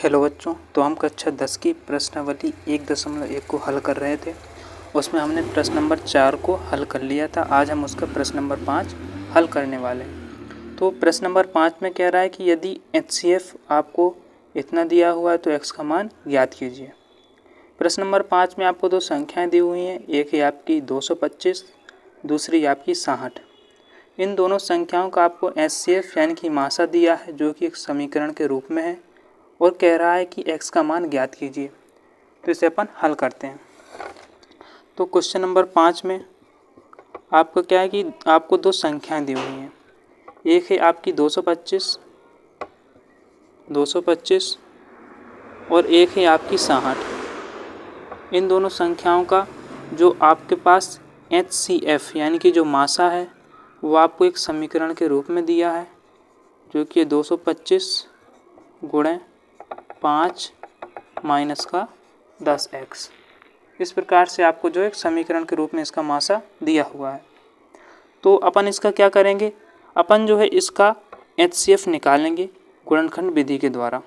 Hello बच्चों, तो हम कक्षा 10 की प्रश्नावली 1.1 को हल कर रहे थे। उसमें हमने प्रश्न नंबर 4 को हल कर लिया था। आज हम उसका प्रश्न नंबर 5 हल करने वाले हैं। तो प्रश्न नंबर 5 में कह रहा है कि यदि HCF आपको इतना दिया हुआ है तो x का मान ज्ञात कीजिए। प्रश्न नंबर 5 में आपको दो संख्याएँ दी हुई हैं, एक है आपकी 225, दूसरी आपकी 60। इन दोनों संख्याओं का आपको HCF यानी कि मासा दिया है, जो कि एक समीकरण के रूप में है और कह रहा है कि x का मान ज्ञात कीजिए। तो इसे अपन हल करते हैं। तो क्वेश्चन नंबर 5 में आपको क्या है कि आपको दो संख्याएं दी हुई हैं, एक है आपकी 225 और एक है आपकी 60। इन दोनों संख्याओं का जो आपके पास HCF यानी कि जो मासा है वो आपको एक समीकरण के रूप में दिया है, जो कि 225 गुणे 5 माइनस का 10x। इस प्रकार से आपको जो एक समीकरण के रूप में इसका मासा दिया हुआ है। तो अपन इसका क्या करेंगे, अपन जो है इसका HCF निकालेंगे गुणनखंड विधि के द्वारा।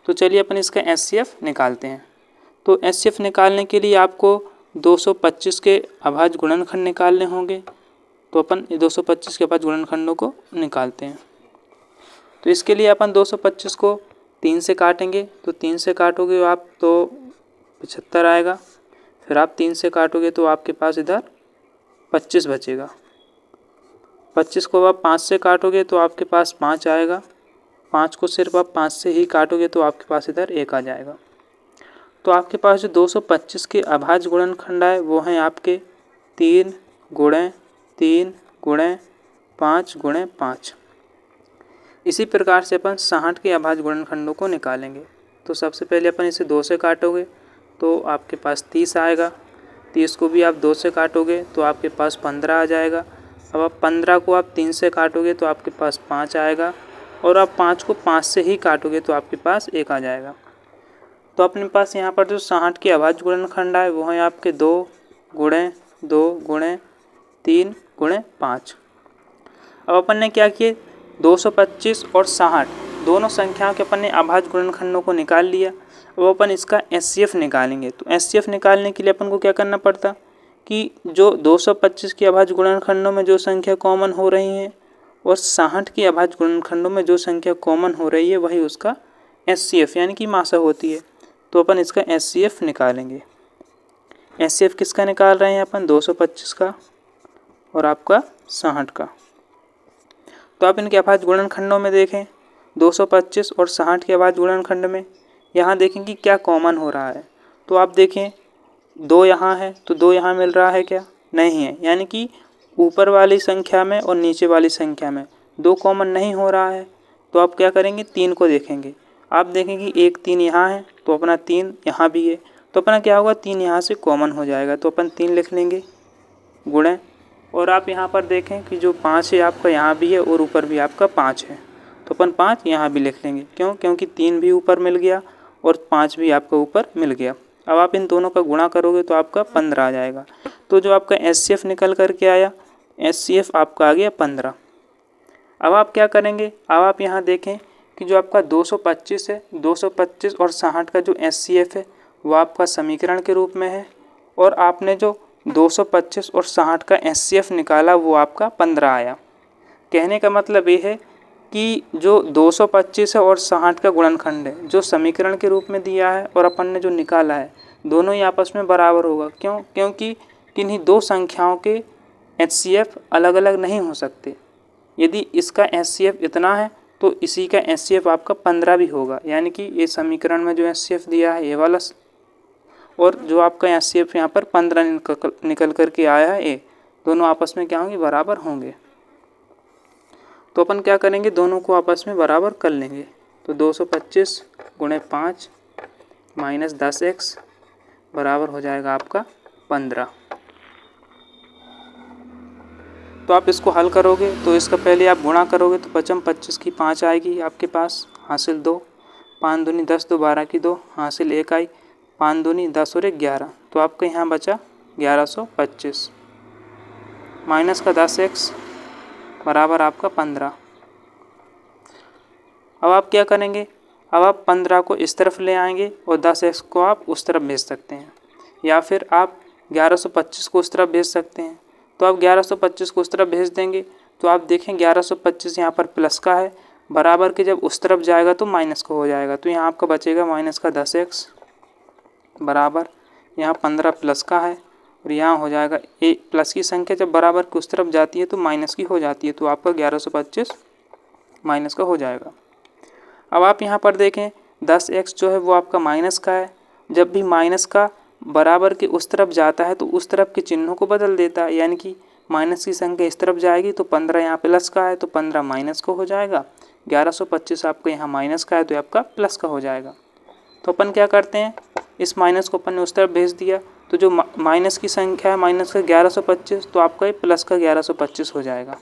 तो चलिए अपन इसका HCF निकालते हैं। तो HCF निकालने के लिए आपको 225 के अभाज्य गुणनखंड निकालने होंगे। तो अपन 225 के अभाज्य गुणनखंडों को निकालते हैं। तो इसके लिए अपन 225 को 3 से काटेंगे। तो 3 से काटोगे आप तो 75 आएगा। फिर आप 3 से काटोगे तो आपके पास इधर 25 बचेगा। 25 को आप 5 से काटोगे तो आपके पास 5 आएगा। 5 को सिर्फ आप 5 से ही काटोगे तो आपके पास इधर 1 आ जाएगा। तो आपके पास जो 225 के अभाज्य गुणनखंड आए वो हैं आपके 3 गुणे 3 गुणे 5 गुणे 5। इसी प्रकार से अपन 60 के अभाज्य गुणनखंडों को निकालेंगे। तो सबसे पहले अपन इसे 2 से काटोगे तो आपके पास 30 आएगा। 30 को भी आप 2 से काटोगे तो आपके पास 15 आ जाएगा। अब आप 15 को आप 3 से काटोगे तो आपके पास 5 आएगा और आप 5 को 5 से ही काटोगे तो आपके पास 1 आ जाएगा। तो अपने पास यहाँ पर जो 60 के अभाज्य गुणनखंड आए वो हैं आपके 2 गुणे 2 गुणे 3 गुणे 5। अब अपन ने क्या किए, 225 और 60 दोनों संख्याओं के अपन ने अभाज्य गुणनखंडों को निकाल लिया। अब अपन इसका HCF निकालेंगे। तो HCF निकालने के लिए अपन को क्या करना पड़ता कि जो 225 के अभाज्य गुणनखंडों में जो संख्या कॉमन हो रही है और 60 के अभाज्य गुणनखंडों में जो संख्या कॉमन हो रही है वही उसका HCF यानी कि मासा होती है। तो अपन इसका HCF निकालेंगे। HCF किसका निकाल रहे हैं अपन, 225 का और आपका 60 का। तो आप इनके अभाज्य गुणनखंडों में देखें, 225 और 60 के अभाज्य गुणनखंड में यहाँ देखें कि क्या कॉमन हो रहा है। तो आप देखें 2 यहाँ है तो 2 यहाँ मिल रहा है क्या, नहीं है। यानी कि ऊपर वाली संख्या में और नीचे वाली संख्या में 2 कॉमन नहीं हो रहा है। तो आप क्या करेंगे, 3 को देखेंगे। आप देखें कि एक 3 यहाँ है तो अपना 3 यहाँ भी है, तो अपना क्या होगा, 3 यहाँ से कॉमन हो जाएगा। तो अपन 3 लिख लेंगे गुणे, और आप यहाँ पर देखें कि जो 5 है आपका यहाँ भी है और ऊपर भी आपका 5 है, तो अपन 5 यहाँ भी लिख लेंगे। क्यों, क्योंकि 3 भी ऊपर मिल गया और 5 भी आपका ऊपर मिल गया। अब आप इन दोनों का गुणा करोगे तो आपका 15 आ जाएगा। तो जो आपका HCF निकल कर के आया, HCF आपका आ गया 15। अब आप क्या करेंगे, अब आप यहाँ देखें कि जो आपका 225 है, 225 और 60 का जो HCF है वो आपका समीकरण के रूप में है, और आपने जो 225 और 60 का HCF निकाला वो आपका 15 आया। कहने का मतलब ये है कि जो 225 है और 60 का गुणनखंड है जो समीकरण के रूप में दिया है और अपन ने जो निकाला है दोनों ही आपस में बराबर होगा। क्यों, क्योंकि किन्हीं दो संख्याओं के HCF अलग अलग नहीं हो सकते। यदि इसका HCF इतना है तो इसी का HCF आपका 15 भी होगा। यानी कि ये समीकरण में जो HCF दिया है ये वाला और जो आपका HCF यहाँ पर 15 निकल कर के आया है, ये दोनों आपस में क्या होंगे, बराबर होंगे। तो अपन क्या करेंगे, दोनों को आपस में बराबर कर लेंगे। तो 225 गुणे 5 माइनस 10x बराबर हो जाएगा आपका 15। तो आप इसको हल करोगे तो इसका पहले आप गुणा करोगे तो 25 की 5 आएगी आपके पास, हासिल 2, 5 दूनी 10, 2 12 की 2, हासिल 1 आई, 5 दूनी 10 और 1 11। तो आपके यहाँ बचा 1125 माइनस का 10x बराबर आपका 15। अब आप क्या करेंगे, अब आप 15 को इस तरफ ले आएंगे और 10x को आप उस तरफ भेज सकते हैं, या फिर आप 1125 को उस तरफ भेज सकते हैं। तो आप 1125 को उस तरफ भेज देंगे तो आप देखें 1125 यहाँ पर प्लस का है, बराबर के जब उस तरफ जाएगा तो माइनस का हो जाएगा। तो यहाँ आपका बचेगा माइनस का 10x बराबर यहाँ 15 प्लस का है, और यहाँ हो जाएगा प्लस की संख्या जब बराबर के उस तरफ जाती है तो माइनस की हो जाती है, तो आपका 1125 माइनस का हो जाएगा। अब आप यहाँ पर देखें 10x जो है वो आपका माइनस का है, जब भी माइनस का बराबर के उस तरफ जाता है तो उस तरफ के चिन्हों को बदल देता है, यानी कि माइनस की संख्या इस तरफ जाएगी तो 15 यहाँ प्लस का है तो 15 माइनस का हो जाएगा, 1125 आपका यहाँ माइनस का है तो आपका प्लस का हो जाएगा। तो अपन क्या करते हैं, इस माइनस को अपन ने उस तरफ भेज दिया, तो जो माइनस की संख्या है माइनस का 1125, तो आपका ये प्लस का 1125 हो जाएगा,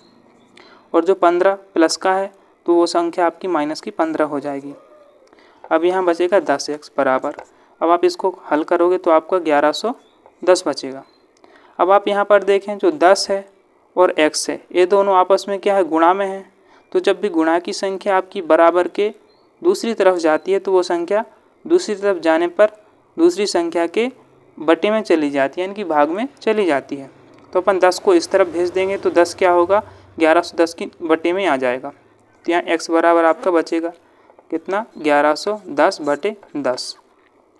और जो 15 प्लस का है तो वो संख्या आपकी माइनस की 15 हो जाएगी। अब यहाँ बचेगा 10x बराबर, अब आप इसको हल करोगे तो आपका 1110 बचेगा। अब आप यहाँ पर देखें जो 10 है और x है ये दोनों आपस में क्या है, गुणा में है। तो जब भी गुणा की संख्या आपकी बराबर के दूसरी तरफ जाती है तो वो संख्या दूसरी तरफ जाने पर दूसरी संख्या के बटे में चली जाती है, यानी कि भाग में चली जाती है। तो अपन 10 को इस तरफ भेज देंगे तो 10 क्या होगा, 1110 की बटे में आ जाएगा। तो यहाँ x बराबर आपका बचेगा कितना, 1110 बटे 10।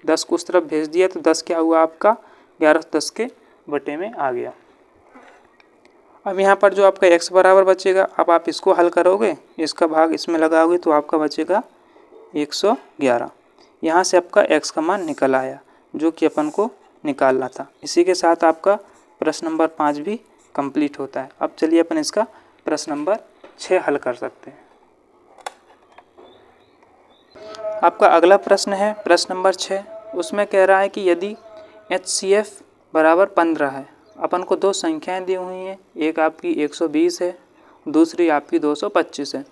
10 को उस तरफ भेज दिया तो 10 क्या हुआ आपका, 1110 के बटे में आ गया। अब यहाँ पर जो आपका x बराबर बचेगा, अब आप इसको हल करोगे, इसका भाग इसमें लगाओगे तो आपका बचेगा 111। यहाँ से आपका x का मान निकल आया जो कि अपन को निकालना था। इसी के साथ आपका प्रश्न नंबर 5 भी कंप्लीट होता है। अब चलिए अपन इसका प्रश्न नंबर 6 हल कर सकते हैं। आपका अगला प्रश्न है प्रश्न नंबर 6। उसमें कह रहा है कि यदि HCF बराबर 15 है, अपन को दो संख्याएं दी हुई हैं, एक आपकी 120 है, दूसरी आपकी 225 है।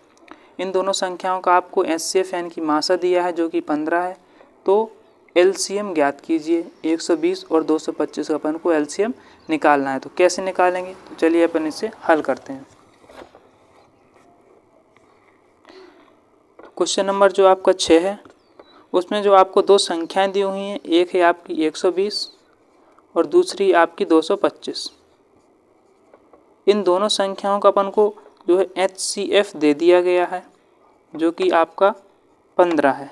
इन दोनों संख्याओं का आपको HCF यानी कि मासा दिया है जो कि 15 है, तो LCM ज्ञात कीजिए। 120 और 225 का अपन को LCM निकालना है, तो कैसे निकालेंगे, तो चलिए अपन इसे हल करते हैं। क्वेश्चन नंबर जो आपका 6 है उसमें जो आपको दो संख्याएं दी हुई हैं, एक है आपकी 120 और दूसरी आपकी 225। इन दोनों संख्याओं का अपन को जो है HCF दे दिया गया है जो कि आपका 15 है,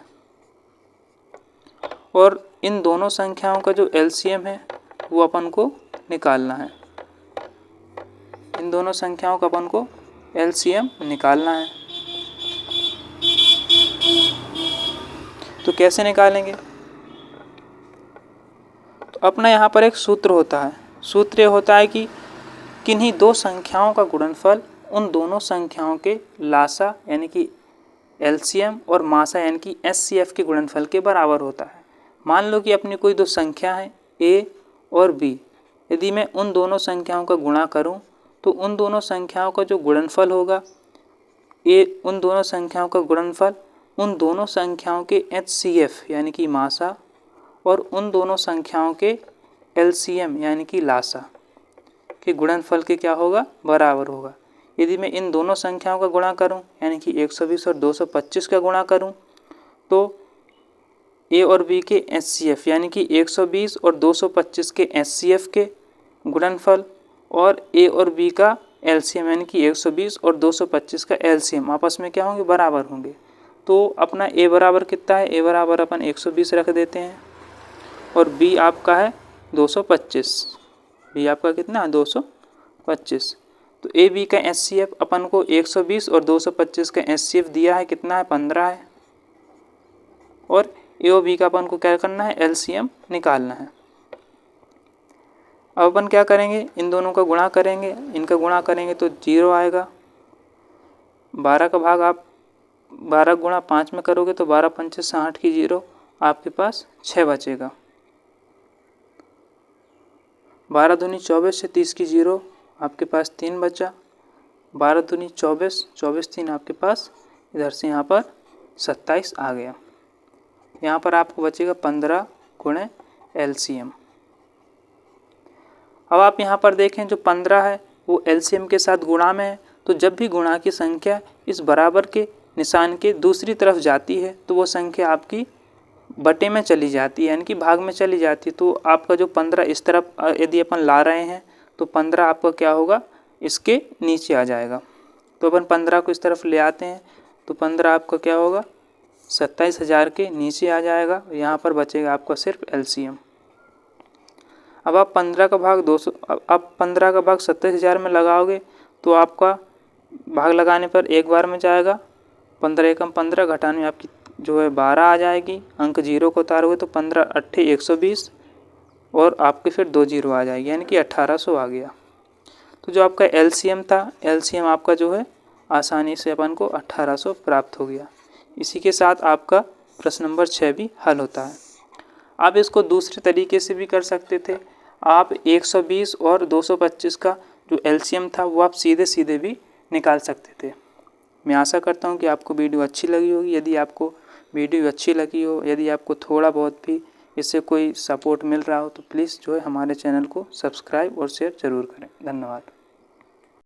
और इन दोनों संख्याओं का जो LCM है वो अपन को निकालना है। इन दोनों संख्याओं का अपन को LCM निकालना है, तो कैसे निकालेंगे, तो अपना यहाँ पर एक सूत्र होता है। सूत्र ये होता है कि किन्हीं दो संख्याओं का गुणनफल उन दोनों संख्याओं के लासा यानी कि LCM और मासा यानी कि HCF के गुणनफल के बराबर होता है। मान लो कि अपनी कोई दो संख्या है A और B, यदि मैं उन दोनों संख्याओं का गुणा करूं तो उन दोनों संख्याओं का जो गुणनफल होगा उन दोनों संख्याओं का गुणनफल उन दोनों संख्याओं के HCF यानी कि मासा और उन दोनों संख्याओं के LCM यानी कि लासा के गुणनफल के क्या होगा, बराबर होगा। यदि मैं इन दोनों संख्याओं का गुणा करूं यानी कि 120 और 225 का गुणा करूं तो A और B के HCF यानी कि 120 और 225 के HCF के गुणनफल और A और B का LCM यानी कि 120 और 225 का LCM आपस में क्या होंगे, बराबर होंगे। तो अपना A बराबर कितना है, A बराबर अपन 120 रख देते हैं और B आपका है 225। B आपका कितना है, 225। तो A B का HCF अपन को 120 और 225 का HCF दिया है, कितना है, 15 है, और A और B का अपन को क्या करना है, LCM निकालना है। अब अपन क्या करेंगे, इन दोनों का गुणा करेंगे, इनका गुणा करेंगे तो 0 आएगा। 12 का भाग आप 12 गुणा 5 में करोगे तो 12 पंचे 60 की 0, आपके पास 6 बचेगा। 12 दूनी 24 से 30 की 0, आपके पास 3 बचा। 12 दूनी 24, 24 3 आपके पास इधर से यहाँ पर 27 आ गया। यहाँ पर आपको बचेगा 15 गुणे LCM। अब आप यहाँ पर देखें जो 15 है वो LCM के साथ गुणा में है, तो जब भी गुणा की संख्या इस बराबर के निशान के दूसरी तरफ जाती है तो वो संख्या आपकी बटे में चली जाती है, यानी कि भाग में चली जाती है। तो आपका जो 15 इस तरफ यदि अपन ला रहे हैं तो 15 आपका क्या होगा, इसके नीचे आ जाएगा। तो अपन 15 को इस तरफ ले आते हैं तो 15 आपका क्या होगा, 27,000 के नीचे आ जाएगा। यहाँ पर बचेगा आपका सिर्फ LCM। अब आप 15 का भाग 200, अब 15 का भाग 27,000 में लगाओगे तो आपका भाग लगाने पर एक बार में जाएगा। 15 एकम 15, घटाने में आपकी जो है 12 आ जाएगी। अंक जीरो को उतारोगे तो 15 अट्ठे 120 और आपके फिर 2 जीरो आ जाएगी, यानी कि 1800 आ गया। तो जो आपका LCM था, LCM आपका जो है आसानी से अपन को 1800 प्राप्त हो गया। इसी के साथ आपका प्रश्न नंबर 6 भी हल होता है। आप इसको दूसरे तरीके से भी कर सकते थे। आप 120 और 225 का जो LCM था वो आप सीधे सीधे भी निकाल सकते थे। मैं आशा करता हूँ कि आपको वीडियो अच्छी लगी होगी। यदि आपको वीडियो अच्छी लगी हो, यदि आपको थोड़ा बहुत भी इससे कोई सपोर्ट मिल रहा हो तो प्लीज़ जो है हमारे चैनल को सब्सक्राइब और शेयर ज़रूर करें। धन्यवाद।